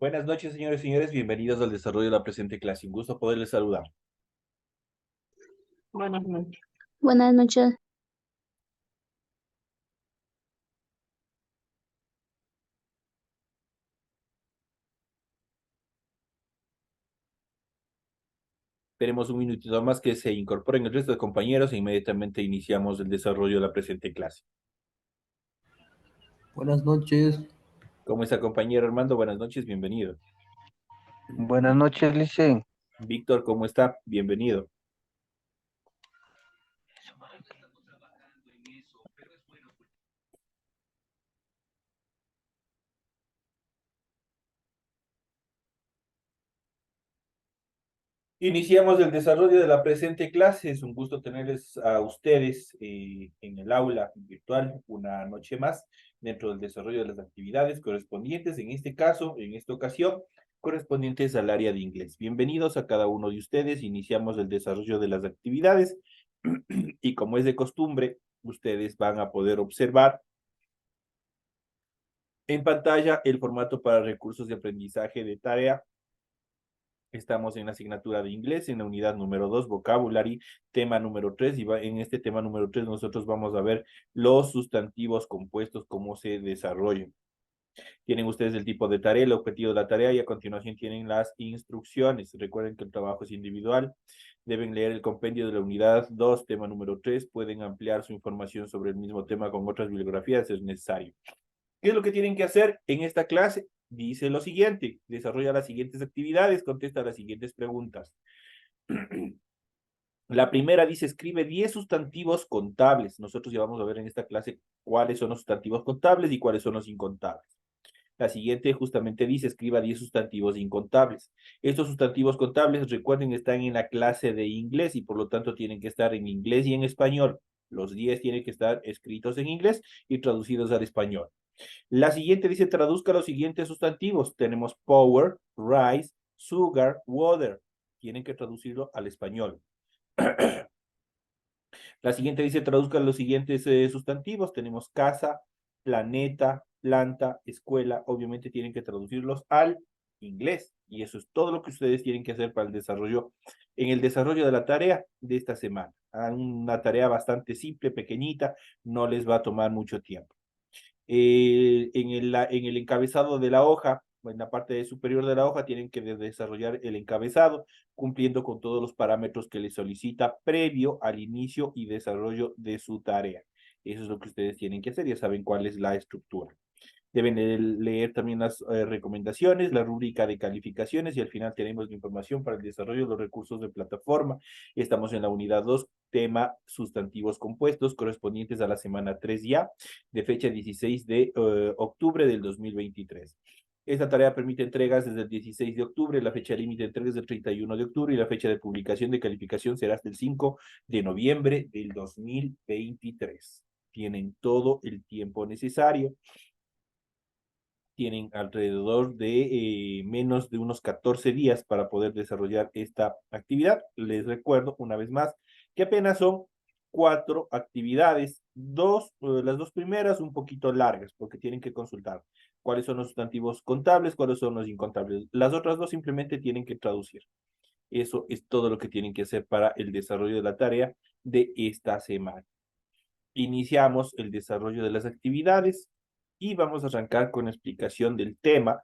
Buenas noches, señores y señores. Bienvenidos al desarrollo de la presente clase. Un gusto poderles saludar. Buenas noches. Buenas noches. Tenemos un minutito más que se incorporen el resto de compañeros e inmediatamente iniciamos el desarrollo de la presente clase. Buenas noches. ¿Cómo está, compañero Armando? Buenas noches, bienvenido. Buenas noches, Lice. Víctor, ¿cómo está? Bienvenido. Iniciamos el desarrollo de la presente clase. Es un gusto tenerles a ustedes en el aula virtual una noche más dentro del desarrollo de las actividades correspondientes, en este caso, en esta ocasión, correspondientes al área de inglés. Bienvenidos a cada uno de ustedes. Iniciamos el desarrollo de las actividades y como es de costumbre, ustedes van a poder observar en pantalla el formato para recursos de aprendizaje de tarea. Estamos en la asignatura de inglés, en la unidad número 2, vocabulary, tema número 3, y en este tema número 3 nosotros vamos a ver los sustantivos compuestos, cómo se desarrollan. Tienen ustedes el tipo de tarea, el objetivo de la tarea, y a continuación tienen las instrucciones. Recuerden que el trabajo es individual. Deben leer el compendio de la unidad 2, tema número 3. Pueden ampliar su información sobre el mismo tema con otras bibliografías si es necesario. ¿Qué es lo que tienen que hacer en esta clase? Dice lo siguiente: desarrolla las siguientes actividades, contesta las siguientes preguntas. La primera dice, escribe 10 sustantivos contables. Nosotros ya vamos a ver en esta clase cuáles son los sustantivos contables y cuáles son los incontables. La siguiente justamente dice, escriba 10 sustantivos incontables. Estos sustantivos contables, recuerden, están en la clase de inglés y por lo tanto tienen que estar en inglés y en español. Los 10 tienen que estar escritos en inglés y traducidos al español. La siguiente dice, traduzca los siguientes sustantivos. Tenemos power, rice, sugar, water. Tienen que traducirlo al español. La siguiente dice, traduzca los siguientes sustantivos. Tenemos casa, planeta, planta, escuela. Obviamente tienen que traducirlos al inglés. Y eso es todo lo que ustedes tienen que hacer para el desarrollo, en el desarrollo de la tarea de esta semana. Una tarea bastante simple, pequeñita, no les va a tomar mucho tiempo. En el encabezado de la hoja, en la parte superior de la hoja, tienen que desarrollar el encabezado, cumpliendo con todos los parámetros que les solicita previo al inicio y desarrollo de su tarea. Eso es lo que ustedes tienen que hacer, ya saben cuál es la estructura. Deben leer también las recomendaciones, la rúbrica de calificaciones y al final tenemos la información para el desarrollo de los recursos de plataforma. Estamos en la unidad 2, tema sustantivos compuestos, correspondientes a la semana 3 ya, de fecha 16 de octubre del 2023. Esta tarea permite entregas desde el 16 de octubre, la fecha límite de entregas es el 31 de octubre y la fecha de publicación de calificación será hasta el 5 de noviembre del 2023. Tienen todo el tiempo necesario. Tienen alrededor de menos de unos 14 días para poder desarrollar esta actividad. Les recuerdo una vez más que apenas son 4 actividades, las dos primeras un poquito largas porque tienen que consultar cuáles son los sustantivos contables, cuáles son los incontables. Las otras dos simplemente tienen que traducir. Eso es todo lo que tienen que hacer para el desarrollo de la tarea de esta semana. Iniciamos el desarrollo de las actividades y vamos a arrancar con la explicación del tema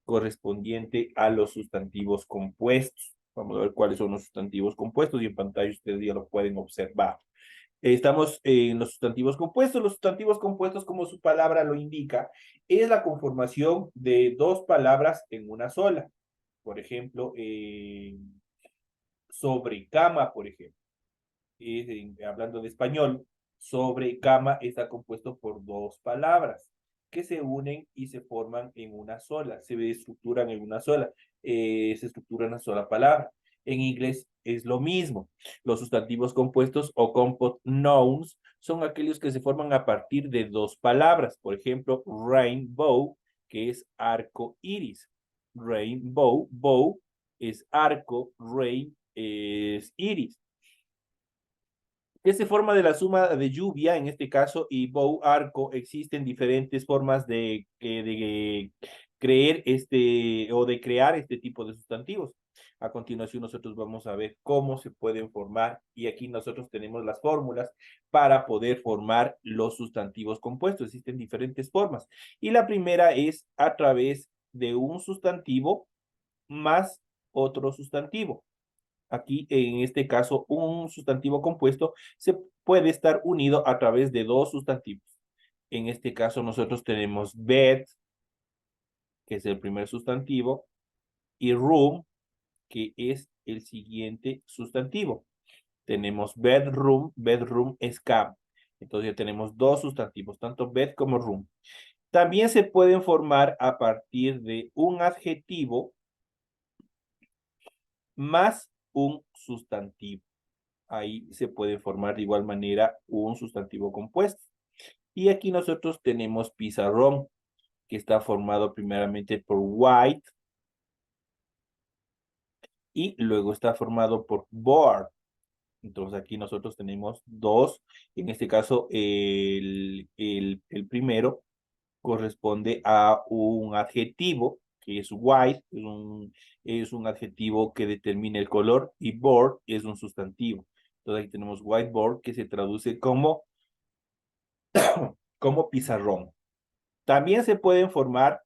correspondiente a los sustantivos compuestos. Vamos a ver cuáles son los sustantivos compuestos y en pantalla ustedes ya lo pueden observar. Estamos en los sustantivos compuestos. Los sustantivos compuestos, como su palabra lo indica, es la conformación de dos palabras en una sola. Por ejemplo, sobre cama, por ejemplo. Hablando de español, sobre cama está compuesto por dos palabras que se unen y se forman en una sola, se estructuran en una sola, se estructura en una sola palabra. En inglés es lo mismo. Los sustantivos compuestos o compound nouns son aquellos que se forman a partir de dos palabras. Por ejemplo, rainbow, que es arco iris. Rainbow, bow es arco, rain es iris que se forma de la suma de lluvia, en este caso, y bow, arco. Existen diferentes formas de de crear este tipo de sustantivos. A continuación nosotros vamos a ver cómo se pueden formar y aquí nosotros tenemos las fórmulas para poder formar los sustantivos compuestos. Existen diferentes formas y la primera es a través de un sustantivo más otro sustantivo. Aquí, en este caso, un sustantivo compuesto se puede estar unido a través de dos sustantivos. En este caso, nosotros tenemos bed, que es el primer sustantivo, y room, que es el siguiente sustantivo. Tenemos bedroom, bedroom es cama. Entonces ya tenemos dos sustantivos, tanto bed como room. También se pueden formar a partir de un adjetivo más un sustantivo. Ahí se puede formar de igual manera un sustantivo compuesto. Y aquí nosotros tenemos pizarrón, que está formado primeramente por white y luego está formado por board. Entonces aquí nosotros tenemos dos, en este caso el primero corresponde a un adjetivo que es white, es un adjetivo que determina el color y board es un sustantivo. Entonces aquí tenemos whiteboard que se traduce como pizarrón. También se pueden formar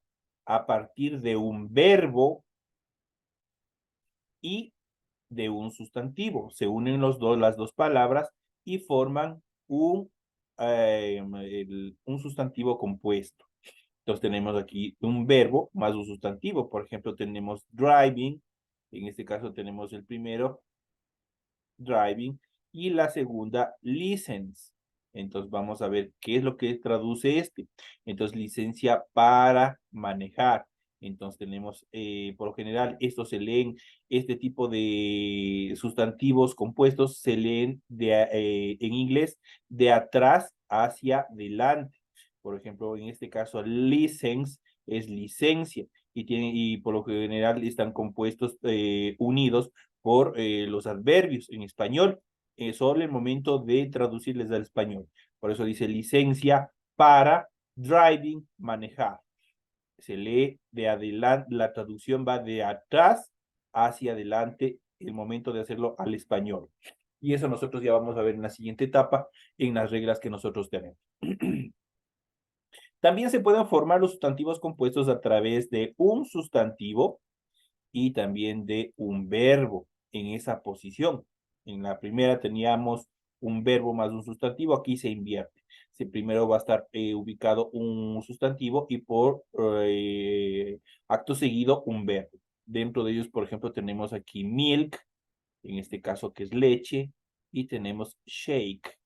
a partir de un verbo y de un sustantivo. Se unen las dos palabras y forman un sustantivo compuesto. Entonces tenemos aquí un verbo más un sustantivo. Por ejemplo, tenemos driving. En este caso tenemos el primero, driving, y la segunda, license. Entonces vamos a ver qué es lo que traduce este. Entonces, licencia para manejar. Entonces tenemos, por lo general, estos se leen, este tipo de sustantivos compuestos se leen en inglés de atrás hacia adelante. Por ejemplo, en este caso, license es licencia y por lo general están compuestos unidos por los adverbios en español, solo el momento de traducirles al español. Por eso dice licencia para driving, manejar. Se lee de adelante, la traducción va de atrás hacia adelante el momento de hacerlo al español. Y eso nosotros ya vamos a ver en la siguiente etapa, en las reglas que nosotros tenemos. También se pueden formar los sustantivos compuestos a través de un sustantivo y también de un verbo en esa posición. En la primera teníamos un verbo más un sustantivo, aquí se invierte. Primero va a estar ubicado un sustantivo y por acto seguido un verbo. Dentro de ellos, por ejemplo, tenemos aquí milk, en este caso que es leche, y tenemos shake,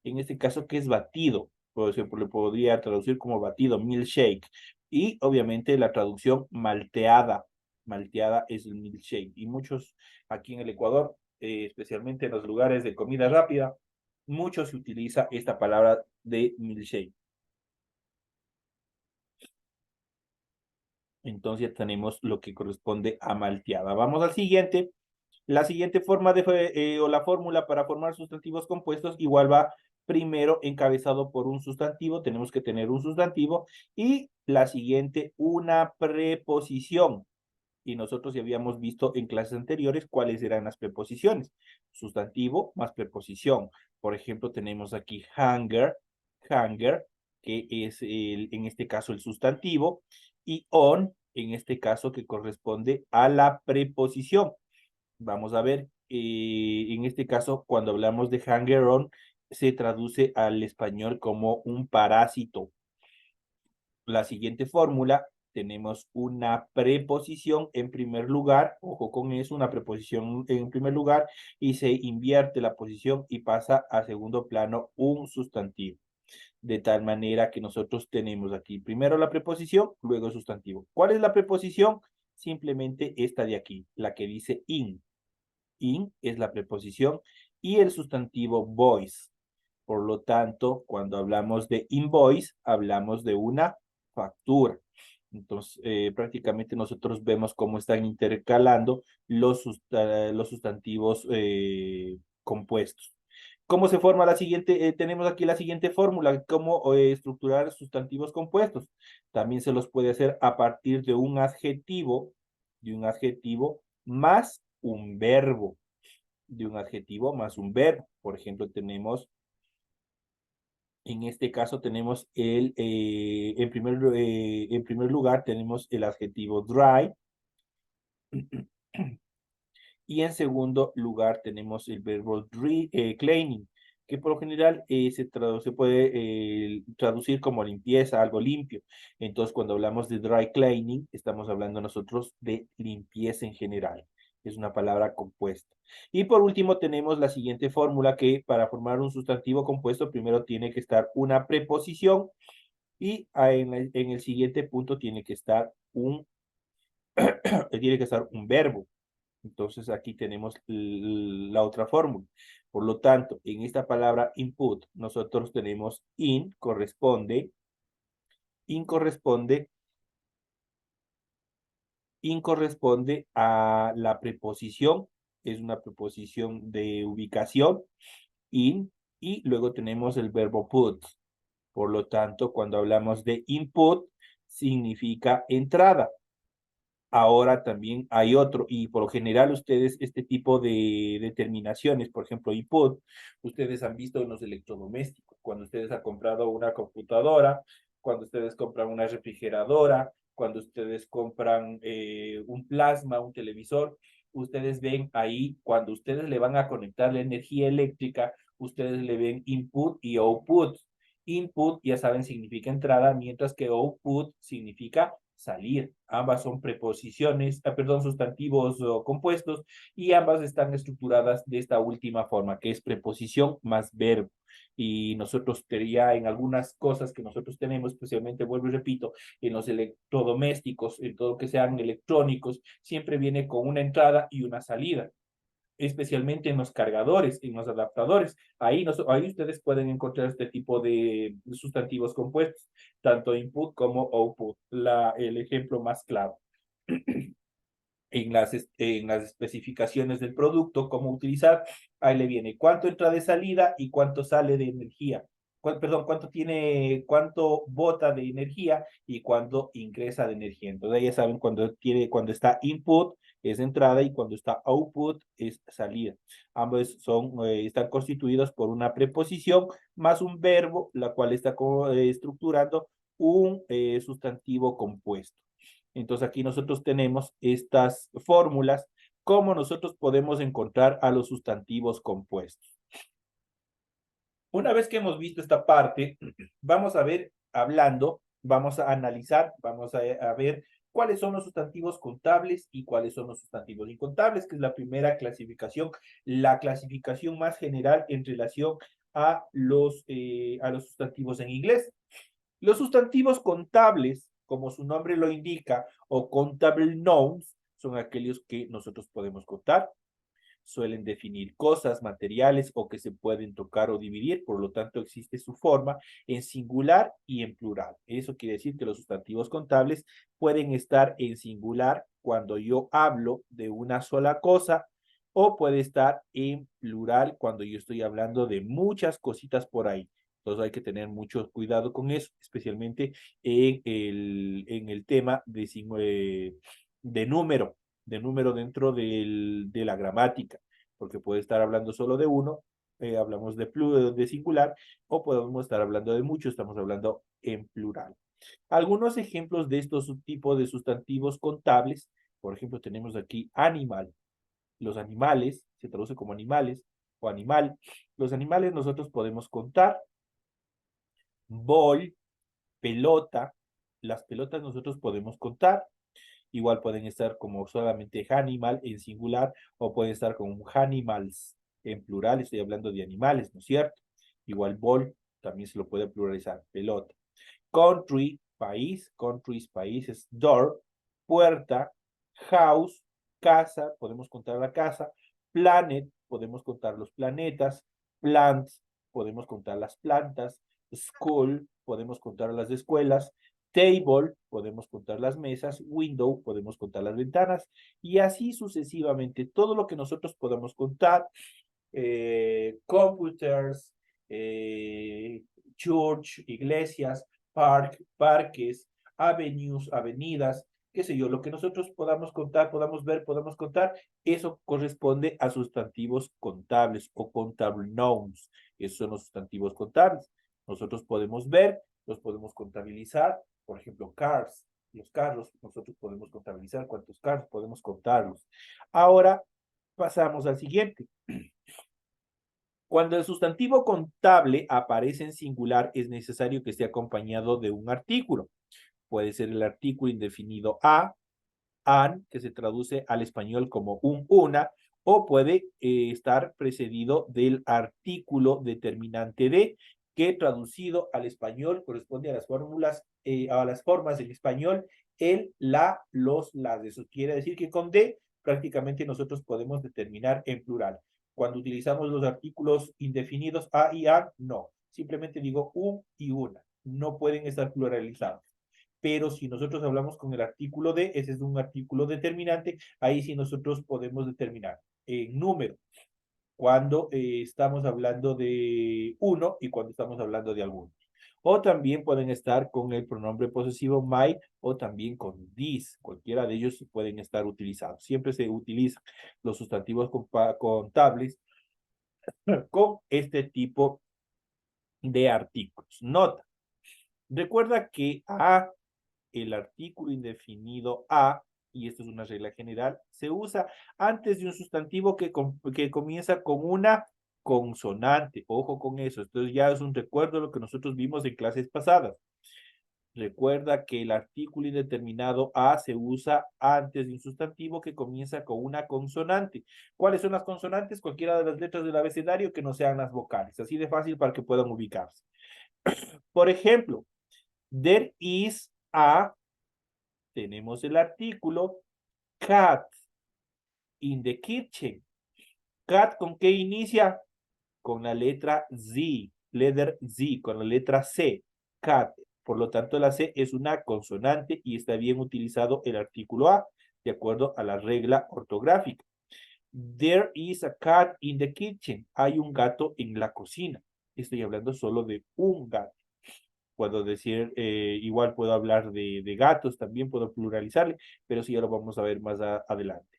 en este caso que es batido. Por ejemplo, le podría traducir como batido, milkshake. Y obviamente la traducción malteada. Malteada es el milkshake. Y muchos aquí en el Ecuador, especialmente en los lugares de comida rápida, mucho se utiliza esta palabra de milkshake. Entonces ya tenemos lo que corresponde a malteada. Vamos al siguiente. La siguiente forma o la fórmula para formar sustantivos compuestos igual va primero encabezado por un sustantivo, tenemos que tener un sustantivo, y la siguiente una preposición. Y nosotros ya habíamos visto en clases anteriores cuáles eran las preposiciones. Sustantivo más preposición. Por ejemplo, tenemos aquí hunger, hunger, que es en este caso el sustantivo, y on, en este caso que corresponde a la preposición. Vamos a ver, en este caso, cuando hablamos de hanger on, se traduce al español como un parásito. La siguiente fórmula, tenemos una preposición en primer lugar, ojo con eso, una preposición en primer lugar, y se invierte la posición y pasa a segundo plano un sustantivo. De tal manera que nosotros tenemos aquí primero la preposición, luego el sustantivo. ¿Cuál es la preposición? Simplemente esta de aquí, la que dice in. In es la preposición y el sustantivo voice. Por lo tanto, cuando hablamos de invoice, hablamos de una factura. Entonces, prácticamente nosotros vemos cómo están intercalando los sustantivos compuestos. ¿Cómo se forma la siguiente? Tenemos aquí la siguiente fórmula, cómo estructurar sustantivos compuestos. También se los puede hacer a partir de un adjetivo más un verbo, de un adjetivo más un verbo. Por ejemplo, tenemos, en este caso tenemos en primer lugar tenemos el adjetivo dry, y en segundo lugar tenemos el verbo cleaning, que por lo general se puede traducir como limpieza, algo limpio. Entonces, cuando hablamos de dry cleaning, estamos hablando nosotros de limpieza en general. Es una palabra compuesta. Y por último, tenemos la siguiente fórmula que para formar un sustantivo compuesto, primero tiene que estar una preposición y en el siguiente punto tiene que estar un verbo. Entonces aquí tenemos la otra fórmula. Por lo tanto, en esta palabra input, nosotros tenemos in corresponde, in corresponde a la preposición, es una preposición de ubicación, in, y luego tenemos el verbo put. Por lo tanto, cuando hablamos de input, significa entrada. Ahora también hay otro, y por lo general ustedes este tipo de determinaciones, por ejemplo, input, ustedes han visto en los electrodomésticos, cuando ustedes han comprado una computadora, cuando ustedes compran una refrigeradora, cuando ustedes compran un plasma, un televisor, ustedes ven ahí, cuando ustedes le van a conectar la energía eléctrica, ustedes le ven input y output. Input, ya saben, significa entrada, mientras que output significa salir. Ambas son preposiciones, perdón, sustantivos compuestos, y ambas están estructuradas de esta última forma, que es preposición más verbo. Y nosotros ya en algunas cosas que nosotros tenemos, especialmente, vuelvo y repito, en los electrodomésticos, en todo lo que sean electrónicos, siempre viene con una entrada y una salida, especialmente en los cargadores, en los adaptadores. Ahí ustedes pueden encontrar este tipo de sustantivos compuestos, tanto input como output. El ejemplo más claro. En las especificaciones del producto, cómo utilizar, ahí le viene cuánto entra de salida y cuánto sale de energía. Perdón, cuánto bota de energía y cuánto ingresa de energía. Entonces ya saben cuando está input es entrada y cuando está output es salida. Ambos están constituidos por una preposición más un verbo, la cual está estructurando un sustantivo compuesto. Entonces aquí nosotros tenemos estas fórmulas, cómo nosotros podemos encontrar a los sustantivos compuestos. Una vez que hemos visto esta parte, vamos a ver, vamos a analizar, vamos a ver cuáles son los sustantivos contables y cuáles son los sustantivos incontables, que es la primera clasificación, la clasificación más general en relación a los sustantivos en inglés. Los sustantivos contables, como su nombre lo indica, o contable nouns, son aquellos que nosotros podemos contar. Suelen definir cosas, materiales o que se pueden tocar o dividir, por lo tanto existe su forma en singular y en plural. Eso quiere decir que los sustantivos contables pueden estar en singular cuando yo hablo de una sola cosa, o puede estar en plural cuando yo estoy hablando de muchas cositas por ahí. Entonces hay que tener mucho cuidado con eso, especialmente en el tema de número, de número dentro de la gramática, porque puede estar hablando solo de uno, hablamos de singular, o podemos estar hablando de mucho, estamos hablando en plural. Algunos ejemplos de estos tipos de sustantivos contables, por ejemplo, tenemos aquí animal. Los animales, se traduce como animales o animal. Los animales nosotros podemos contar. Ball, pelota. Las pelotas nosotros podemos contar. Igual pueden estar como solamente animal en singular, o pueden estar como animals en plural. Estoy hablando de animales, ¿no es cierto? Igual ball también se lo puede pluralizar, pelota. Country, país, countries, países. Door, puerta. House, casa, podemos contar la casa. Planet, podemos contar los planetas. Plants, podemos contar las plantas. School, podemos contar las escuelas. Table, podemos contar las mesas. Window, podemos contar las ventanas. Y así sucesivamente, todo lo que nosotros podamos contar computers, church, iglesias, parques, avenues, avenidas, qué sé yo, lo que nosotros podamos contar, podamos ver, podamos contar, eso corresponde a sustantivos contables o contable nouns. Esos son los sustantivos contables. Nosotros podemos ver, los podemos contabilizar, por ejemplo, cars, los carros, nosotros podemos contabilizar cuántos carros, podemos contarlos. Ahora pasamos al siguiente. Cuando el sustantivo contable aparece en singular, es necesario que esté acompañado de un artículo. Puede ser el artículo indefinido a, an, que se traduce al español como un, una, o puede estar precedido del artículo determinante de, que traducido al español corresponde a las fórmulas, a las formas en español, el, la, los, las. Eso quiere decir que con de prácticamente nosotros podemos determinar en plural. Cuando utilizamos los artículos indefinidos a y an, no. Simplemente digo un y una. No pueden estar pluralizados. Pero si nosotros hablamos con el artículo de, ese es un artículo determinante, ahí sí nosotros podemos determinar en número, cuando estamos hablando de uno y cuando estamos hablando de alguno. O también pueden estar con el pronombre posesivo my o también con this. Cualquiera de ellos pueden estar utilizados. Siempre se utilizan los sustantivos contables con este tipo de artículos. Nota, recuerda que a el artículo indefinido a, y esto es una regla general, se usa antes de un sustantivo que comienza con una consonante. Ojo con eso. Esto ya es un recuerdo de lo que nosotros vimos en clases pasadas. Recuerda que el artículo indeterminado a se usa antes de un sustantivo que comienza con una consonante. ¿Cuáles son las consonantes? Cualquiera de las letras del abecedario que no sean las vocales. Así de fácil para que puedan ubicarse. Por ejemplo, there is a, tenemos el artículo cat in the kitchen. Cat, ¿con qué inicia? Con la letra Z, letter Z, con la letra C, cat. Por lo tanto, la C es una consonante y está bien utilizado el artículo A, de acuerdo a la regla ortográfica. There is a cat in the kitchen. Hay un gato en la cocina. Estoy hablando solo de un gato. Puedo decir, igual puedo hablar de gatos, también puedo pluralizarle, pero sí ya lo vamos a ver más adelante.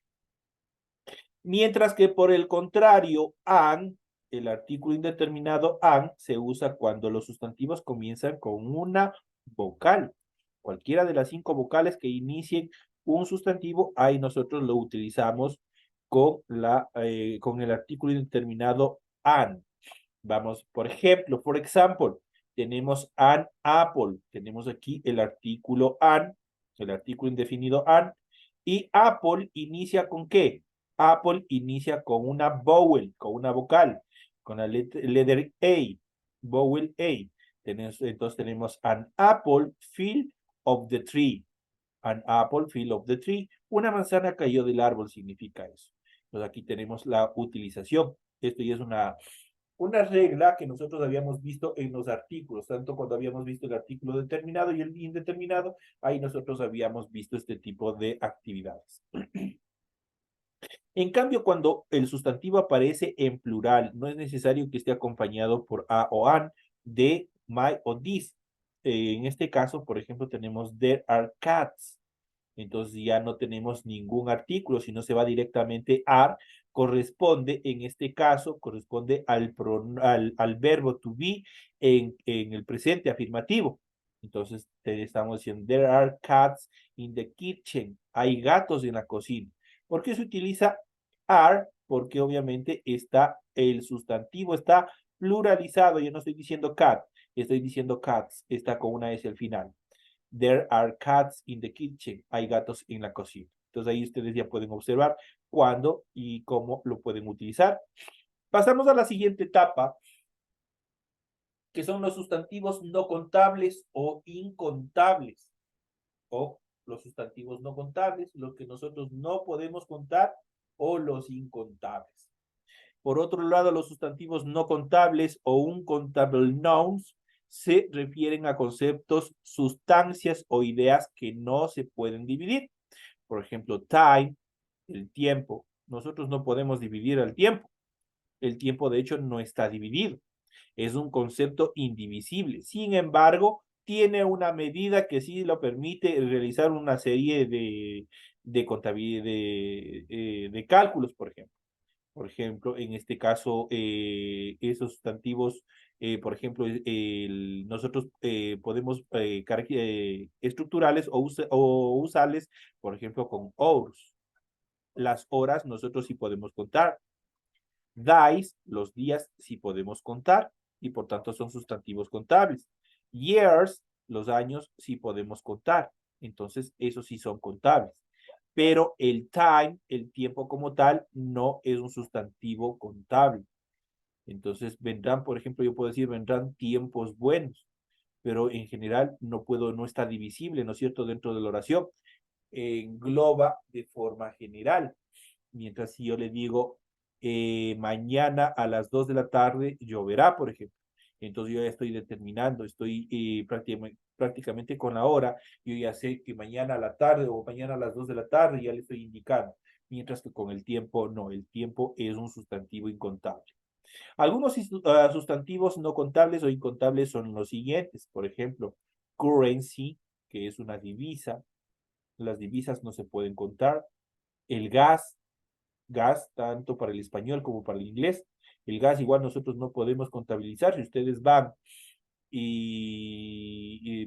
Mientras que por el contrario, an, el artículo indeterminado an, se usa cuando los sustantivos comienzan con una vocal. Cualquiera de las 5 vocales que inicien un sustantivo, ahí nosotros lo utilizamos con el artículo indeterminado an. Vamos, por ejemplo, por ejemplo, tenemos an apple. Tenemos aquí el artículo an, el artículo indefinido an. Y apple inicia con ¿qué? Apple inicia con una vowel, con una vocal, con la letter A, vowel A. Entonces tenemos an apple fell of the tree. An apple fell of the tree. Una manzana cayó del árbol significa eso. Entonces aquí tenemos la utilización. Esto ya es una regla que nosotros habíamos visto en los artículos, tanto cuando habíamos visto el artículo determinado y el indeterminado, ahí nosotros habíamos visto este tipo de actividades. En cambio, cuando el sustantivo aparece en plural, no es necesario que esté acompañado por a o an, de, my o this. En este caso, por ejemplo, tenemos there are cats. Entonces ya no tenemos ningún artículo, sino se va directamente a, corresponde, en este caso, corresponde al verbo to be en el presente afirmativo. Entonces te estamos diciendo, there are cats in the kitchen. Hay gatos en la cocina. ¿Por qué se utiliza are? Porque obviamente el sustantivo está pluralizado. Yo no estoy diciendo cat, estoy diciendo cats, está con una S al final. There are cats in the kitchen. Hay gatos en la cocina. Entonces ahí ustedes ya pueden observar cuándo y cómo lo pueden utilizar. Pasamos a la siguiente etapa, que son los sustantivos no contables o incontables. O los sustantivos no contables, los que nosotros no podemos contar, o los incontables. Por otro lado, los sustantivos no contables o uncontable nouns se refieren a conceptos, sustancias o ideas que no se pueden dividir. Por ejemplo, time, el tiempo. Nosotros no podemos dividir el tiempo. El tiempo, de hecho, no está dividido. Es un concepto indivisible. Sin embargo, tiene una medida que sí lo permite realizar una serie de contabilidad, de cálculos, por ejemplo. Por ejemplo, en este caso, esos sustantivos, por ejemplo, nosotros podemos estructurales o usarles, por ejemplo, con hours. Las horas nosotros sí podemos contar. Days, los días sí podemos contar y por tanto son sustantivos contables. Years, los años sí podemos contar. Entonces, esos sí son contables. Pero el time, el tiempo como tal, no es un sustantivo contable. Entonces, vendrán, por ejemplo, yo puedo decir, vendrán tiempos buenos, pero en general no está divisible, ¿no es cierto?, dentro de la oración. Engloba de forma general. Mientras si yo le digo, mañana a las 2 de la tarde lloverá, por ejemplo. Entonces yo ya estoy determinando, estoy prácticamente con la hora, yo ya sé que mañana a la tarde o mañana a las 2 de la tarde ya le estoy indicando. Mientras que con el tiempo, no, el tiempo es un sustantivo incontable. Algunos sustantivos no contables o incontables son los siguientes, por ejemplo, currency, que es una divisa, las divisas no se pueden contar, el gas, tanto para el español como para el inglés. El gas igual nosotros no podemos contabilizar. Si ustedes van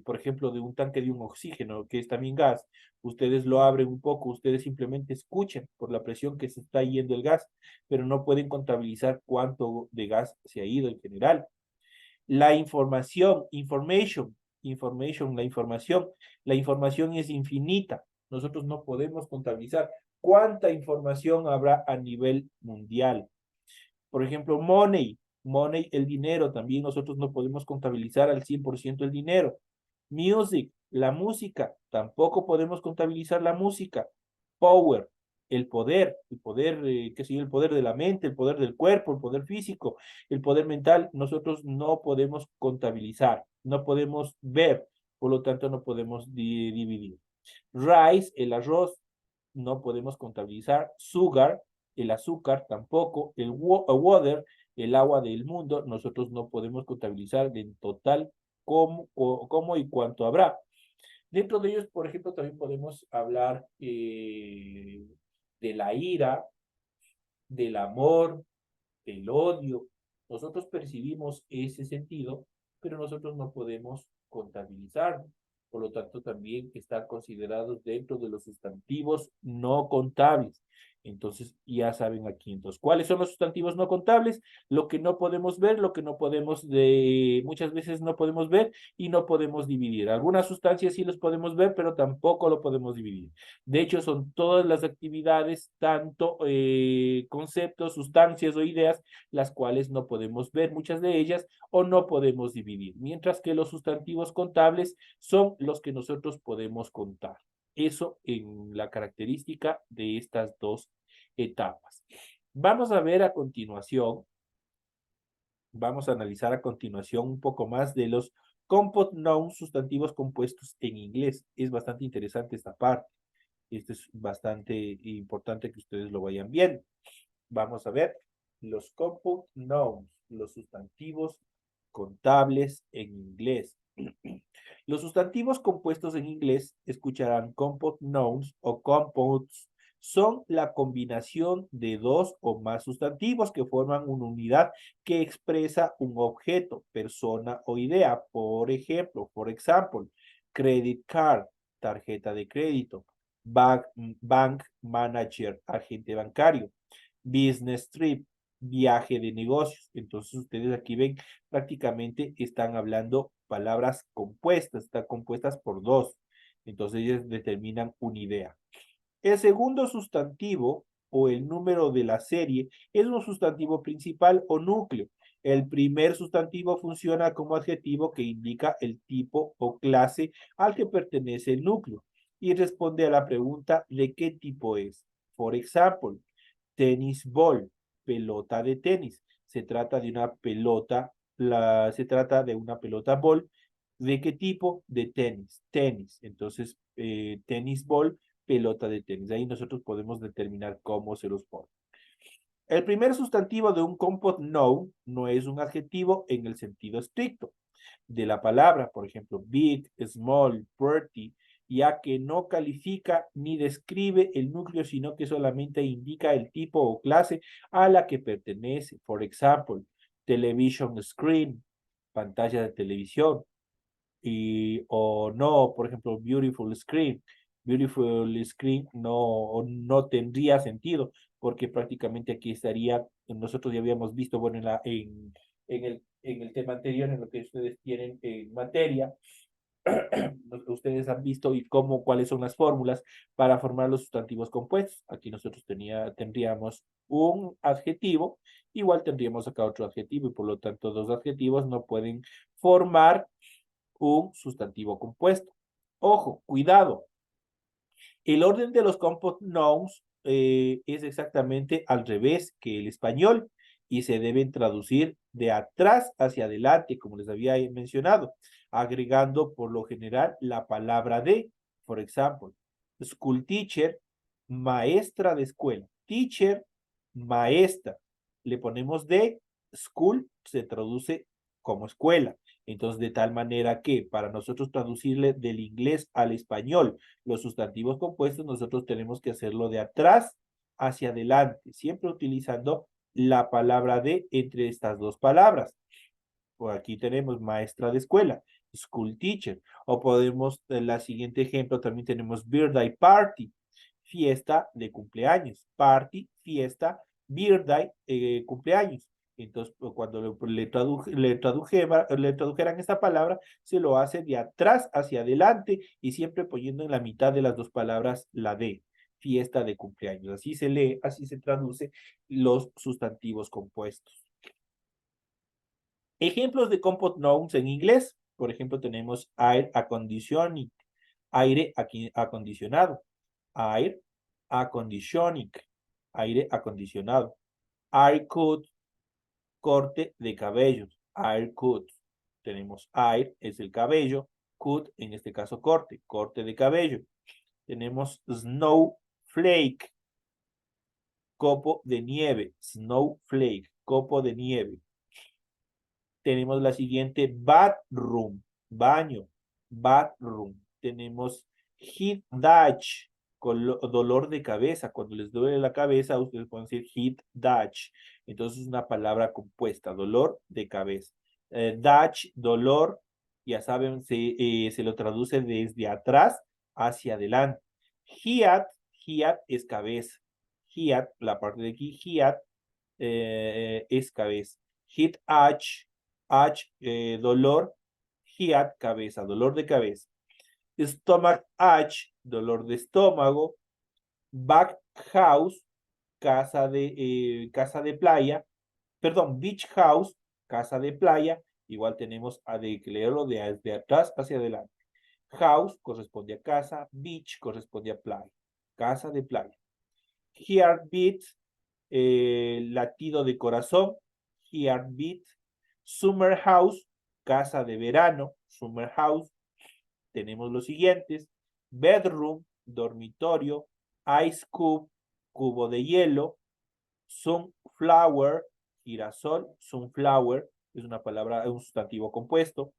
por ejemplo, de un tanque de un oxígeno, que es también gas, ustedes lo abren un poco, ustedes simplemente escuchan por la presión que se está yendo el gas, pero no pueden contabilizar cuánto de gas se ha ido en general. La la información es infinita. Nosotros no podemos contabilizar cuánta información habrá a nivel mundial. Por ejemplo, money, el dinero, también nosotros no podemos contabilizar al 100% el dinero. Music, la música, tampoco podemos contabilizar la música. Power, el poder, qué sé yo, el poder de la mente, el poder del cuerpo, el poder físico, el poder mental, nosotros no podemos contabilizar, no podemos ver, por lo tanto no podemos dividir. Rice, el arroz, no podemos contabilizar. Sugar, el azúcar tampoco. El water, el agua del mundo, nosotros no podemos contabilizar en total cómo y cuánto habrá. Dentro de ellos, por ejemplo, también podemos hablar de la ira, del amor, del odio. Nosotros percibimos ese sentido, pero nosotros no podemos contabilizarlo. Por lo tanto, también están considerados dentro de los sustantivos no contables. Entonces, ya saben aquí. Entonces, ¿cuáles son los sustantivos no contables? Lo que no podemos ver, lo que no podemos muchas veces no podemos ver y no podemos dividir. Algunas sustancias sí los podemos ver, pero tampoco lo podemos dividir. De hecho, son todas las actividades, tanto conceptos, sustancias o ideas, las cuales no podemos ver, muchas de ellas, o no podemos dividir. Mientras que los sustantivos contables son los que nosotros podemos contar. Eso en la característica de estas dos etapas. Vamos a ver a continuación, vamos a analizar a continuación un poco más de los compound nouns, sustantivos compuestos en inglés. Es bastante interesante esta parte. Esto es bastante importante que ustedes lo vayan viendo. Vamos a ver los compound nouns, los sustantivos contables en inglés. Los sustantivos compuestos en inglés, escucharán compound nouns o compounds, son la combinación de dos o más sustantivos que forman una unidad que expresa un objeto, persona o idea. Por ejemplo, credit card, tarjeta de crédito, bank manager, agente bancario, business trip, viaje de negocios. Entonces ustedes aquí ven, prácticamente están hablando palabras compuestas, están compuestas por dos. Entonces ellos determinan una idea. El segundo sustantivo o el número de la serie es un sustantivo principal o núcleo. El primer sustantivo funciona como adjetivo que indica el tipo o clase al que pertenece el núcleo y responde a la pregunta de qué tipo es. Por ejemplo, tenis ball, pelota de tenis. Se trata de una pelota, se trata de una pelota ball. ¿De qué tipo? De tenis. Tenis. Entonces, tenis ball, pelota de tenis. Ahí nosotros podemos determinar cómo se los pone. El primer sustantivo de un compound noun no es un adjetivo en el sentido estricto de la palabra, por ejemplo, big, small, pretty, ya que no califica ni describe el núcleo, sino que solamente indica el tipo o clase a la que pertenece. Por ejemplo, television screen, pantalla de televisión, y, o no, por ejemplo, beautiful screen. Beautiful screen no tendría sentido, porque prácticamente aquí estaría, nosotros ya habíamos visto, bueno, en el tema anterior, en lo que ustedes tienen en materia, ustedes han visto y cómo, cuáles son las fórmulas para formar los sustantivos compuestos. Aquí nosotros tendríamos un adjetivo, igual tendríamos acá otro adjetivo, y por lo tanto dos adjetivos no pueden formar un sustantivo compuesto. Ojo, cuidado. El orden de los compound nouns es exactamente al revés que el español y se deben traducir de atrás hacia adelante, como les había mencionado, agregando por lo general la palabra de, por ejemplo, school teacher, maestra de escuela, teacher, maestra. Le ponemos de, school se traduce como escuela. Entonces, de tal manera que para nosotros traducirle del inglés al español los sustantivos compuestos, nosotros tenemos que hacerlo de atrás hacia adelante, siempre utilizando la palabra de entre estas dos palabras. Por aquí tenemos maestra de escuela, school teacher. O podemos, en la siguiente ejemplo, también tenemos birthday party, fiesta de cumpleaños. Party, fiesta, birthday, cumpleaños. Entonces, cuando le tradujeran esta palabra, se lo hace de atrás hacia adelante y siempre poniendo en la mitad de las dos palabras la de, fiesta de cumpleaños. Así se lee, así se traduce los sustantivos compuestos. Ejemplos de compound nouns en inglés. Por ejemplo, tenemos air aconditioning, aire acondicionado, air aconditioning, aire acondicionado, air cut, corte de cabellos, air cut. Tenemos air, es el cabello, cut, en este caso corte, corte de cabello. Tenemos snowflake, copo de nieve, snowflake, copo de nieve. Tenemos la siguiente, bathroom, baño, bathroom. Tenemos heat dash, dolor de cabeza. Cuando les duele la cabeza, ustedes pueden decir heat dash. Entonces es una palabra compuesta, dolor de cabeza. Dash, dolor, ya saben, se lo traduce desde atrás hacia adelante. Hiat, hiat es cabeza. Hiat, la parte de aquí, hiat, es cabeza. Hit H, dolor, hiat, cabeza, dolor de cabeza. Stomach H, dolor de estómago. Back house, casa de playa. Perdón, beach house, casa de playa. Igual tenemos a de leerlo de atrás hacia adelante. House corresponde a casa, beach corresponde a playa, casa de playa. Heartbeat, latido de corazón, heartbeat. Summer house, casa de verano, summer house. Tenemos los siguientes: bedroom, dormitorio, ice cube, cubo de hielo, sunflower, girasol, sunflower, es una palabra, es un sustantivo compuesto.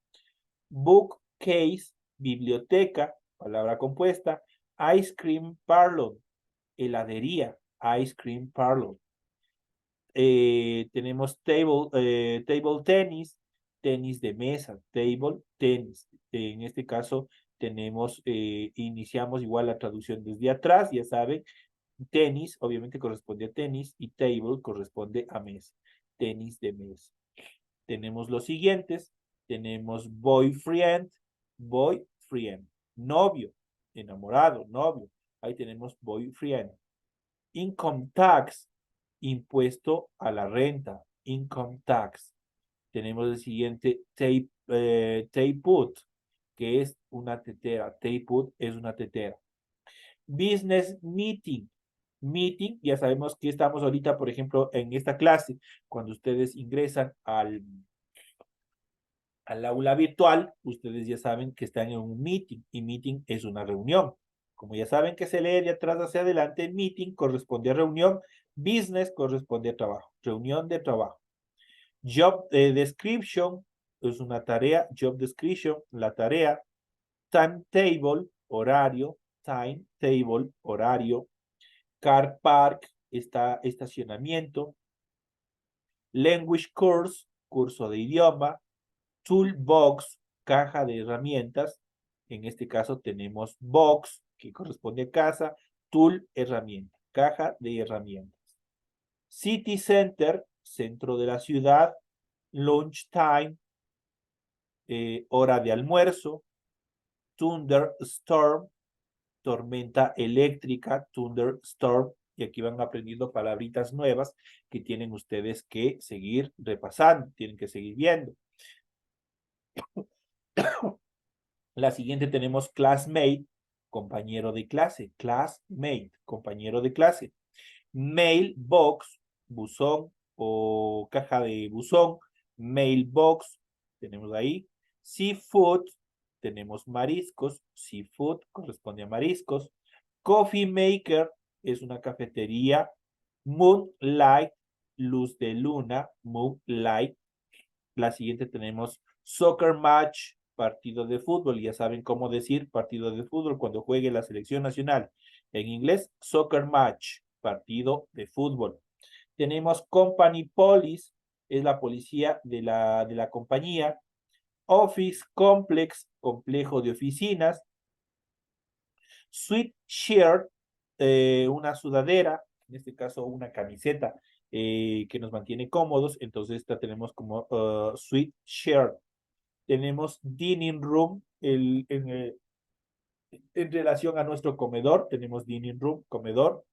Bookcase, biblioteca, palabra compuesta. Ice cream parlor, heladería, ice cream parlor. Tenemos table tennis, tenis de mesa, table tenis. En este caso tenemos, iniciamos igual la traducción desde atrás, ya saben, tenis obviamente corresponde a tenis y table corresponde a mesa, tenis de mesa. Tenemos los siguientes, tenemos boyfriend, boyfriend, novio, enamorado, novio. Ahí tenemos boyfriend. Income tax, impuesto a la renta, income tax. Tenemos el siguiente, put, que es una tetera. Put es una tetera. Business meeting. Meeting, ya sabemos que estamos ahorita, por ejemplo, en esta clase, cuando ustedes ingresan al aula virtual, ustedes ya saben que están en un meeting y meeting es una reunión. Como ya saben que se lee de atrás hacia adelante, meeting corresponde a reunión, business corresponde a trabajo, reunión de trabajo. Job description es una tarea, job description, la tarea. Timetable, horario, timetable, horario. Car park, estacionamiento. Language course, curso de idioma. Toolbox, caja de herramientas. En este caso tenemos box, que corresponde a casa. Tool, herramienta, caja de herramientas. City center, centro de la ciudad. Lunch time, hora de almuerzo. Thunderstorm, tormenta eléctrica, thunderstorm, y aquí van aprendiendo palabritas nuevas que tienen ustedes que seguir repasando, tienen que seguir viendo. La siguiente tenemos classmate, compañero de clase, classmate, compañero de clase. Mailbox, buzón o caja de buzón, mailbox, tenemos ahí. Seafood, tenemos mariscos, seafood corresponde a mariscos. Coffee maker es una cafetería. Moonlight, luz de luna, moonlight. La siguiente tenemos soccer match, partido de fútbol. Ya saben cómo decir partido de fútbol cuando juegue la selección nacional. En inglés, soccer match, partido de fútbol. Tenemos company police, es la policía de la compañía. Office complex, complejo de oficinas. Sweatshirt, una sudadera, en este caso una camiseta que nos mantiene cómodos, entonces esta tenemos como sweatshirt. Tenemos dining room, en relación a nuestro comedor, tenemos dining room, comedor.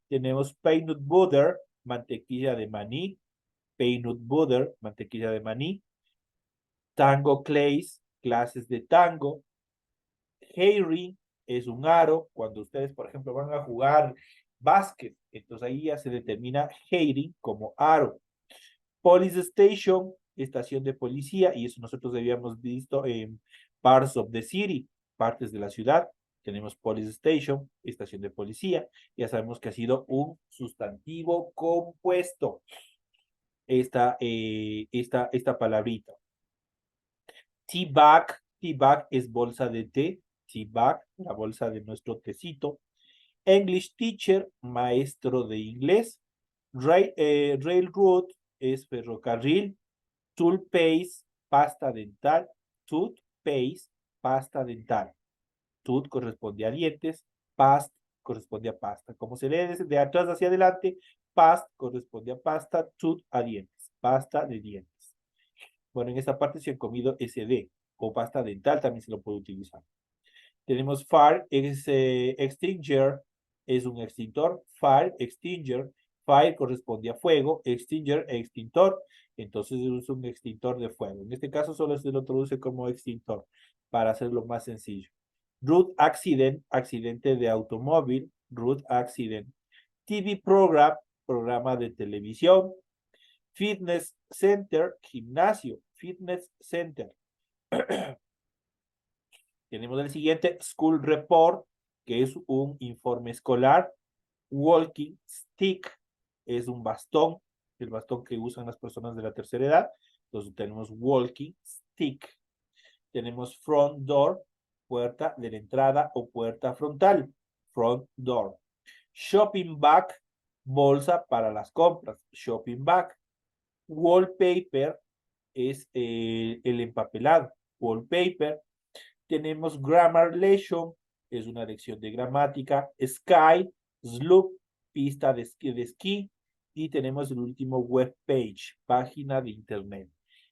Tenemos peanut butter, mantequilla de maní, peanut butter, mantequilla de maní. Tango clays, clases de tango. Herring es un aro. Cuando ustedes, por ejemplo, van a jugar básquet, entonces ahí ya se determina herring como aro. Police station, estación de policía, y eso nosotros habíamos visto en parts of the city, partes de la ciudad. Tenemos police station, estación de policía. Ya sabemos que ha sido un sustantivo compuesto esta palabrita. Tea bag, tea bag es bolsa de té, tea bag, la bolsa de nuestro tecito. English teacher, maestro de inglés. Railroad es ferrocarril. Toothpaste, pasta dental. Toothpaste, pasta dental. Tooth corresponde a dientes, past corresponde a pasta. Como se lee desde atrás hacia adelante, past corresponde a pasta, tooth a dientes, pasta de dientes. Bueno, en esta parte se han comido SD o pasta dental, también se lo puede utilizar. Tenemos fire extinguer, es un extintor. Fire extinguer, fire corresponde a fuego, extinguer, extintor. Entonces es un extintor de fuego. En este caso solo se lo traduce como extintor para hacerlo más sencillo. Road accident, accidente de automóvil, road accident. TV program, programa de televisión. Fitness center, gimnasio, fitness center. Tenemos el siguiente, School Report, que es un informe escolar. Walking Stick es un bastón, el bastón que usan las personas de la tercera edad. Entonces tenemos Walking Stick. Tenemos Front Door, puerta de la entrada o puerta frontal. Front Door. Shopping Bag, bolsa para las compras. Shopping Bag. Wallpaper es el empapelado. Wallpaper. Tenemos Grammar Lesson, es una lección de gramática. Sky, Sloop, pista de esquí. Y tenemos el último web page, página de internet.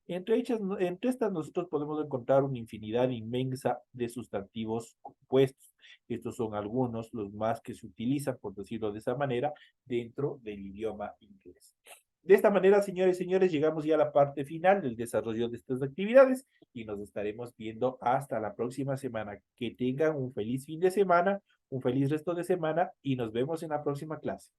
Entre estas nosotros podemos encontrar una infinidad inmensa de sustantivos compuestos. Estos son algunos, los más que se utilizan, por decirlo de esa manera, dentro del idioma inglés. De esta manera, señores y señores, llegamos ya a la parte final del desarrollo de estas actividades y nos estaremos viendo hasta la próxima semana. Que tengan un feliz fin de semana, un feliz resto de semana y nos vemos en la próxima clase.